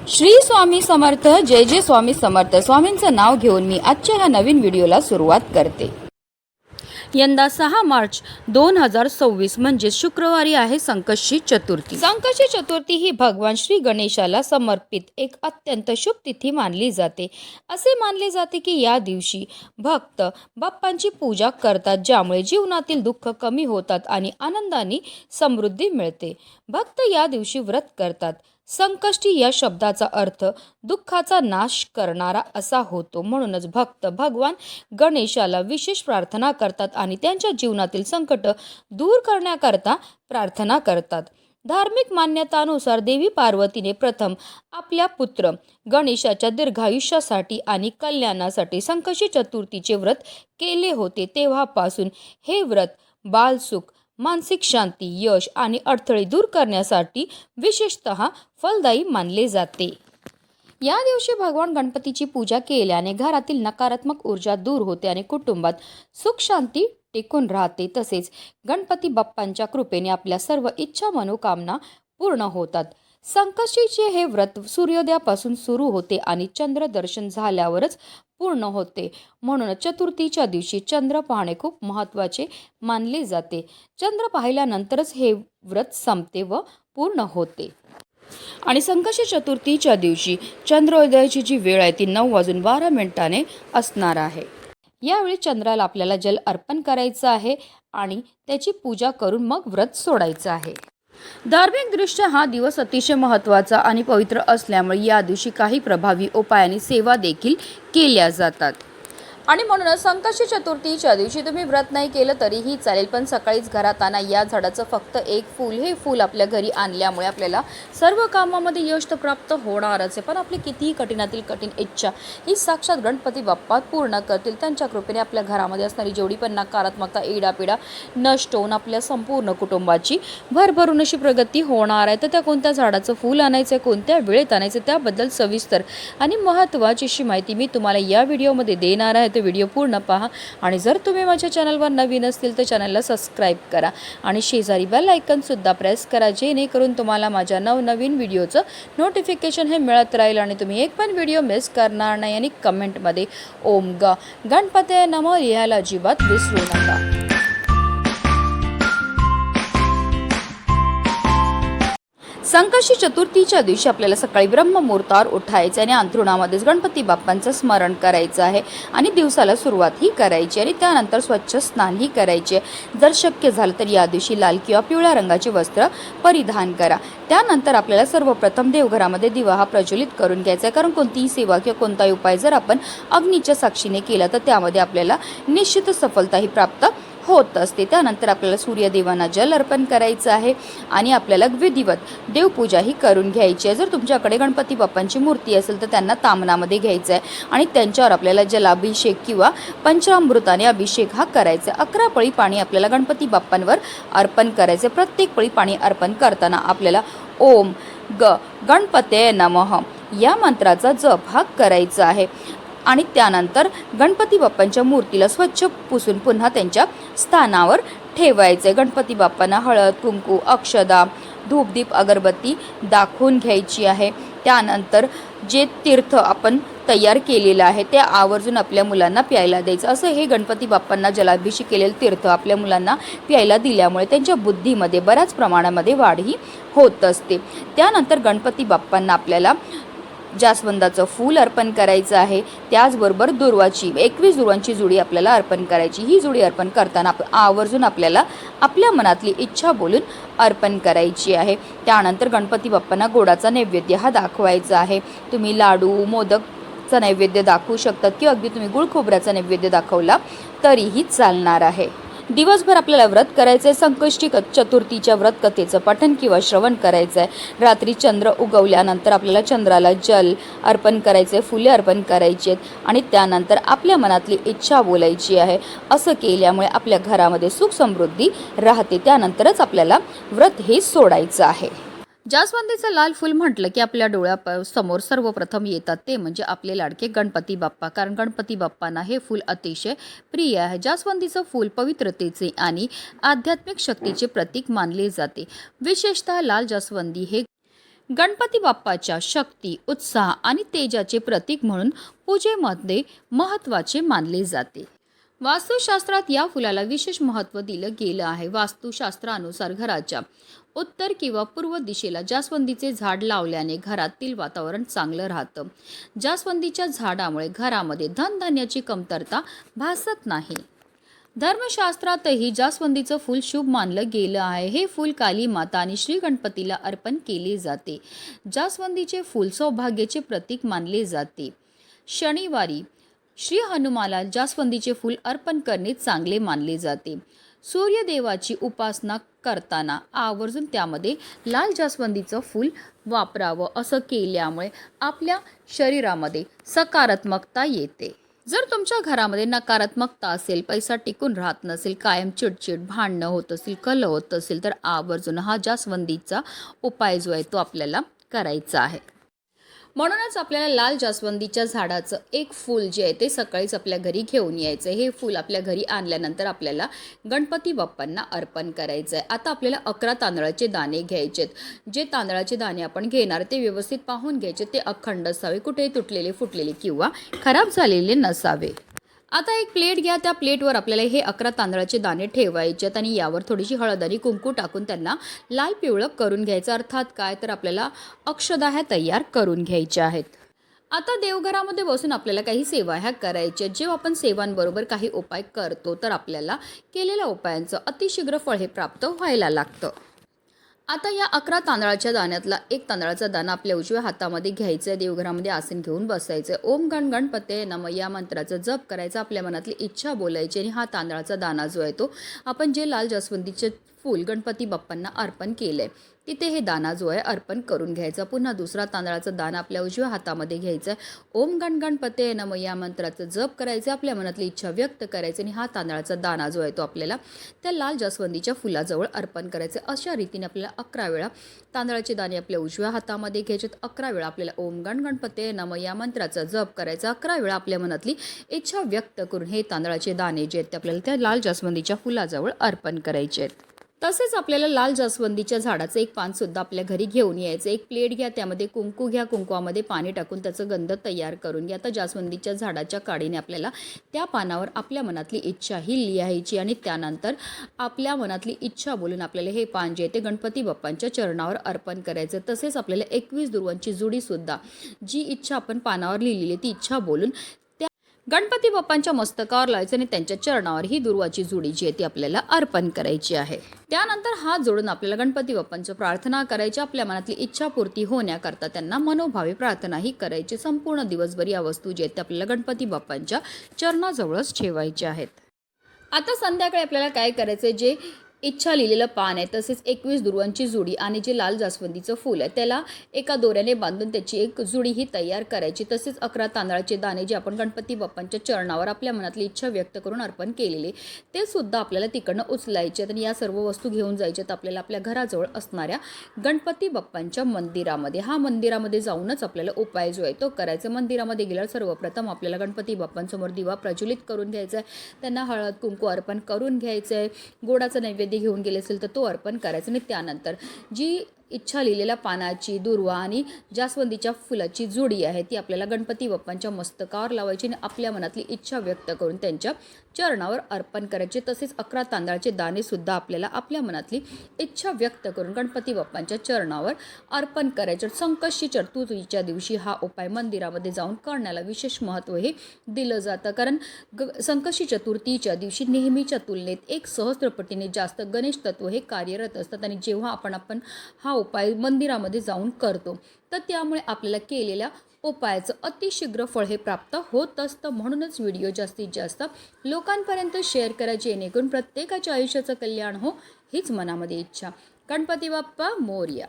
श्री स्वामी समर्थ. जय जय स्वामी समर्थ. स्वामींचं नाव घेऊन मी आजच्या ह्या नवीन व्हिडिओला सुरुवात करते. यंदा 6 मार्च 2026 म्हणजे शुक्रवारी आहे संकष्टी चतुर्थी. संकष्टी चतुर्थी ही भगवान श्री गणेशाला समर्पित एक अत्यंत शुभ तिथी मानली जाते. असे मानले जाते की या दिवशी भक्त बाप्पांची पूजा करतात, ज्यामुळे जीवनातील दुःख कमी होतात आणि आनंदाने समृद्धी मिळते. भक्त या दिवशी व्रत करतात. संकष्टी या शब्दाचा अर्थ दुःखाचा नाश करणारा असा होतो. म्हणूनच भक्त भगवान गणेशाला विशेष प्रार्थना करतात आणि त्यांच्या जीवनातील संकट दूर करण्याकरता प्रार्थना करतात. धार्मिक मान्यतानुसार देवी पार्वतीने प्रथम आपल्या पुत्र गणेशाच्या दीर्घायुष्यासाठी आणि कल्याणासाठी संकष्टी चतुर्थीचे व्रत केले होते. तेव्हापासून हे व्रत बालसुख, मानसिक शांती, यश आणि अडथळे दूर करण्यासाठी विशेषतः फलदायी मानले जाते. या दिवशी भगवान गणपतीची पूजा केल्याने घरातील नकारात्मक ऊर्जा दूर होते आणि कुटुंबात सुख शांती टिकून राहते. तसेच गणपती बाप्पांच्या कृपेने आपल्या सर्व इच्छा मनोकामना पूर्ण होतात. संकष्टीचे हे व्रत सूर्योदयापासून सुरू होते आणि चंद्र दर्शन झाल्यावरच पूर्ण होते. म्हणून चतुर्थीच्या दिवशी चंद्र पाहणे खूप महत्त्वाचे मानले जाते. चंद्र पाहिल्यानंतरच हे व्रत संपते व पूर्ण होते. आणि संकष्टी चतुर्थीच्या दिवशी चंद्रोदयाची जी वेळ आहे ती 9:12 असणार आहे. यावेळी चंद्राला आपल्याला जल अर्पण करायचं आहे आणि त्याची पूजा करून मग व्रत सोडायचं आहे. धार्मिकदृष्ट्या हा दिवस अतिशय महत्त्वाचा आणि पवित्र असल्यामुळे या दिवशी काही प्रभावी उपायांनी सेवा देखील केल्या जातात. आणि म्हणूनच संकष्टी चतुर्थीच्या दिवशी तुम्ही व्रत नाही केलं तरीही चालेल, पण सकाळीच घरात आणा या झाडाचं फक्त एक फूल. हे फूल आपल्या घरी आणल्यामुळे आपल्याला सर्व कामामध्ये यश तर प्राप्त होणारच आहे, पण आपली कितीही कठीणातील कठीण इच्छा ही साक्षात गणपती बाप्पा पूर्ण करतील. त्यांच्या कृपेने आपल्या घरामध्ये असणारी जेवढी पण नकारात्मकता, इडापिडा नष्ट होऊन आपल्या संपूर्ण कुटुंबाची भरभरून अशी प्रगती होणार आहे. तर त्या कोणत्या झाडाचं फूल आणायचं आहे, कोणत्या वेळेत आणायचं, त्याबद्दल सविस्तर आणि महत्त्वाची अशी माहिती मी तुम्हाला या व्हिडिओमध्ये देणार आहे. व्हिडिओ पूर्ण पहा आणि जर तुम्ही माझ्या चॅनलवर नवीन असतील तर चॅनलला सबस्क्राईब करा आणि शेजारी बेल आयकॉन सुद्धा प्रेस करा, जेणेकरून तुम्हाला माझ्या नवनवीन व्हिडिओचं नोटिफिकेशन हे मिळत राहील आणि तुम्ही एक पण व्हिडिओ मिस करणार नाही. आणि कमेंटमध्ये ओम गणपतये नमः लिहायला अजिबात विसरू नका. संकष्टी चतुर्थीच्या दिवशी आपल्याला सकाळी ब्रह्ममुहूर्तावर उठायचं आणि अंथरुणामध्येच गणपती बाप्पांचं स्मरण करायचं आहे आणि दिवसाला सुरुवात ही करायची आणि त्यानंतर स्वच्छ स्नानही करायचे. जर शक्य झालं तर या दिवशी लाल किंवा पिवळ्या रंगाचे वस्त्र परिधान करा. त्यानंतर आपल्याला सर्वप्रथम देवघरामध्ये दिवा हा प्रज्वलित करून घ्यायचा आहे, कारण कोणतीही सेवा किंवा कोणताही उपाय जर आपण अग्नीच्या साक्षीने केला तर त्यामध्ये आपल्याला निश्चित सफलताही प्राप्त होत असते. त्यानंतर आपल्याला सूर्यदेवांना जल अर्पण करायचं आहे आणि आपल्याला विधिवत देवपूजाही करून घ्यायची आहे. जर तुमच्याकडे गणपती बाप्पांची मूर्ती असेल तर त्यांना तामनामध्ये घ्यायचं आहे आणि त्यांच्यावर आपल्याला जलाभिषेक किंवा पंचामृताने अभिषेक हा करायचा आहे. 11 पळी पाणी आपल्याला गणपती बाप्पांवर अर्पण करायचं. प्रत्येक पळी पाणी अर्पण करताना आपल्याला ओम गणपतये नमः या मंत्राचा जप हा करायचा आहे आणि त्यानंतर गणपती बाप्पांच्या मूर्तीला स्वच्छ पुसून पुन्हा त्यांच्या स्थानावर ठेवायचे. गणपती बाप्पांना हळद, कुंकू, अक्षदा, धूपदीप, अगरबत्ती दाखवून घ्यायची आहे. त्यानंतर जे तीर्थ आपण तयार केलेलं आहे ते आवर्जून आपल्या मुलांना प्यायला द्यायचं. असं हे गणपती बाप्पांना जलाभिषेक केलेलं तीर्थ आपल्या मुलांना प्यायला दिल्यामुळे त्यांच्या बुद्धीमध्ये बऱ्याच प्रमाणामध्ये वाढही होत असते. त्यानंतर गणपती बाप्पांना आपल्याला जास्वंदाचं फूल अर्पण करायचं आहे. त्याचबरोबर दुर्वाची 21 दुर्वांची जुडी आपल्याला अर्पण करायची. ही जुडी अर्पण करताना आवर्जून आपल्याला आपल्या मनातली इच्छा बोलून अर्पण करायची आहे. त्यानंतर गणपती बाप्पांना गोडाचा नैवेद्य हा दाखवायचा आहे. तुम्ही लाडू, मोदकचा नैवेद्य दाखवू शकतात किंवा अगदी तुम्ही गुळ खोबऱ्याचा नैवेद्य दाखवला तरीही चालणार आहे. दिवसभर आपल्याला व्रत करायचं आहे. संकष्टी चतुर्थीच्या व्रत कथेचं पठण किंवा श्रवण करायचं आहे. रात्री चंद्र उगवल्यानंतर आपल्याला चंद्राला जल अर्पण करायचं आहे, फुले अर्पण करायची आहेत आणि त्यानंतर आपल्या मनातली इच्छा बोलायची आहे. असं केल्यामुळे आपल्या घरामध्ये सुख समृद्धी राहते. त्यानंतरच आपल्याला व्रत हे सोडायचं आहे. जास्वंदीचं लाल फूल म्हटलं की आपल्या डोळ्यासमोर सर्वप्रथम येतात ते म्हणजे आपले लाडके गणपती बाप्पा, कारण गणपती बाप्पांना हे फूल अतिशय प्रिय आहे. जास्वंदीचं फूल पवित्रतेचे आणि आध्यात्मिक शक्तीचे प्रतीक मानले जाते. विशेषतः लाल जास्वंदी हे गणपती बाप्पाच्या शक्ती, उत्साह आणि तेजाचे प्रतीक म्हणून पूजेमध्ये महत्त्वाचे मानले जाते. वास्तुशास्त्रात या फुलाला विशेष महत्त्व दिलं गेलं आहे. वास्तुशास्त्रानुसार घराच्या उत्तर किंवा पूर्व दिशेला जास्वंदीचे झाड लावल्याने घरातील वातावरण चांगलं राहतं. जास्वंदीच्या झाडामुळे घरामध्ये धनधान्याची कमतरता भासत नाही. धर्मशास्त्रातही जास्वंदीचं फूल शुभ मानलं गेलं आहे. हे फूल काली माता आणि श्री गणपतीला अर्पण केले जाते. जास्वंदीचे फूल सौभाग्याचे प्रतीक मानले जाते. शनिवारी श्री हनुमाला जास्वंदीचे फूल अर्पण करणे चांगले मानले जाते. सूर्यदेवाची उपासना करताना आवर्जून त्यामध्ये लाल जास्वंदीचं फूल वापरावं. असं केल्यामुळे आपल्या शरीरामध्ये सकारात्मकता येते. जर तुमच्या घरामध्ये नकारात्मकता असेल, पैसा टिकून राहत नसेल, कायम चिडचिड, भांडणं होत असेल, कलह होत असेल, तर आवर्जून हा जास्वंदीचा उपाय जो आहे तो आपल्याला करायचा आहे. म्हणूनच आपल्याला लाल जास्वंदीच्या झाडाचं एक फूल जे आहे ते सकाळीच आपल्या घरी घेऊन यायचं. हे फूल आपल्या घरी आणल्यानंतर आपल्याला गणपती बाप्पांना अर्पण करायचं आहे. आता आपल्याला 11 तांदळाचे दाणे घ्यायचेत. जे तांदळाचे दाणे आपण घेणार ते व्यवस्थित पाहून घ्यायचे. ते अखंड असावे, कुठेही तुटलेले, फुटलेले किंवा खराब झालेले नसावे. आता एक प्लेट घ्या. त्या प्लेटवर आपल्याला हे 11 तांदळाचे दाणे ठेवायचे आहेत आणि यावर थोडीशी हळद आणि कुंकू टाकून त्यांना लाल पिवळं करून घ्यायचं. अर्थात काय तर आपल्याला अक्षदा ह्या तयार करून घ्यायच्या आहेत. आता देवघरामध्ये बसून आपल्याला काही सेवा ह्या करायच्या. जेव्हा आपण सेवांबरोबर काही उपाय करतो तर आपल्याला केलेल्या उपायांचं अतिशीघ्र फळ हे प्राप्त व्हायला लागतं. आता या 11 तांदळाच्या दाण्यातला एक तांदळाचा दाणा आपल्या उजव्या हातामध्ये घ्यायचा आहे. देवघरामध्ये आसन घेऊन बसायचं आहे. ओम गण गणपते नमः या मंत्राचा जप करायचा. आपल्या मनातली इच्छा बोलायची आणि हा तांदळाचा दाणा जो आहे तो आपण जे लाल जास्वंदीचे फूल गणपती बाप्पांना अर्पण केलं आहे तिथे हे दाणा जो आहे अर्पण करून घ्यायचा. पुन्हा दुसरा तांदळाचा दाणा आपल्या उजव्या हातामध्ये घ्यायचा आहे. ओम गण गणपते नमः या मंत्राचं जप करायचं. आपल्या मनातली इच्छा व्यक्त करायची आणि हा तांदळाचा दाणा जो आहे तो आपल्याला त्या लाल जास्वंदीच्या फुलाजवळ अर्पण करायचं. अशा रीतीने आपल्याला 11 वेळा तांदळाचे दाणे आपल्या उजव्या हातामध्ये घ्यायचे. 11 वेळा आपल्याला ओम गण गणपते नमः या मंत्राचा जप करायचा. 11 वेळा आपल्या मनातली इच्छा व्यक्त करून हे तांदळाचे दाणे जे आहेत ते आपल्याला त्या लाल जास्वंदीच्या फुलाजवळ अर्पण करायचे आहेत. तसेच आपल्याला लाल जास्वंदीच्या झाडाचं एक पानसुद्धा आपल्या घरी घेऊन यायचं. एक प्लेट घ्या, त्यामध्ये कुंकू घ्या, कुंकवामध्ये पाणी टाकून त्याचं गंध तयार करून घ्या. आता जास्वंदीच्या झाडाच्या काडीने आपल्याला त्या पानावर आपल्या मनातली इच्छा ही लिहायची आणि त्यानंतर आपल्या मनातली इच्छा बोलून आपल्याला हे पान जे आहे ते गणपती बाप्पांच्या चरणावर अर्पण करायचं. तसेच आपल्याला 21 दुर्वांची जुडीसुद्धा जी इच्छा आपण पानावर लिहिलेली ती इच्छा बोलून गणपती बाप्पांच्या मस्तकावर लावायचं आणि त्यांच्या चरणावर ही दुर्वाची जुडी जी आहे ती आपल्याला अर्पण करायची आहे. त्यानंतर हात जोडून आपल्याला गणपती बाप्पांची प्रार्थना करायची. आपल्या मनातली इच्छापूर्ती होण्याकरता त्यांना मनोभावे प्रार्थनाही करायची. संपूर्ण दिवसभर या वस्तू जे आहेत त्या आपल्याला गणपती बाप्पांच्या चरणाजवळच ठेवायच्या आहेत. आता संध्याकाळी आपल्याला काय करायचं, जे इच्छा लिहिलेलं पान आहे तसेच 21 दुर्वांची जुडी आणि जे लाल जास्वंदीचं फूल आहे त्याला एका दोऱ्याने बांधून त्याची एक जुडी ही तयार करायची. तसेच 11 तांदळाचे दाणे जे आपण गणपती बाप्पांच्या चरणावर आपल्या मनातली इच्छा व्यक्त करून अर्पण केलेले ते सुद्धा आपल्याला तिकडनं उचलायचे आणि या सर्व वस्तू घेऊन जायच्यात आपल्याला आपल्या घराजवळ असणाऱ्या गणपती बाप्पांच्या मंदिरामध्ये. हा मंदिरामध्ये जाऊनच आपल्याला उपाय जो आहे तो करायचा. मंदिरामध्ये गेल्यावर सर्वप्रथम आपल्याला गणपती बाप्पांसमोर दिवा प्रज्वलित करून घ्यायचा आहे. त्यांना हळद कुंकू अर्पण करून घ्यायचं आहे. गोडाचा नैवेद्य घेऊन गेले असेल तर तो अर्पण करायचा आणि त्यानंतर जी इच्छा लिहिलेल्या पानाची दुर्वा आणि जास्वंदीच्या फुलाची जुडी आहे ती आपल्याला गणपती बाप्पांच्या मस्तकावर लावायची आणि आपल्या मनातली इच्छा व्यक्त करून त्यांच्या चरणावर अर्पण करायचे. तसेच 11 तांदळाचे दाणे सुद्धा आपल्याला आपल्या मनातली इच्छा व्यक्त करून गणपती बाप्पांच्या चरणावर अर्पण करायचे. संकष्टी चतुर्थीच्या दिवशी हा उपाय मंदिरामध्ये जाऊन करण्याला विशेष महत्त्व हे दिलं जातं. कारण संकष्टी चतुर्थीच्या दिवशी नेहमीच्या तुलनेत 1 सहस्त्रपटीने जास्त गणेश तत्व हे कार्यरत असतात आणि जेव्हा आपण हा उपाय मंदिरामध्ये जाऊन करतो तर त्यामुळे आपल्याला केलेल्या उपायाचं अतिशीघ्र फळ हे प्राप्त होत असतं. म्हणूनच व्हिडिओ जास्तीत जास्त लोकांपर्यंत शेअर करा जेणेकरून प्रत्येकाच्या आयुष्याचं कल्याण हो हीच मनामध्ये इच्छा. गणपती बाप्पा मोरया.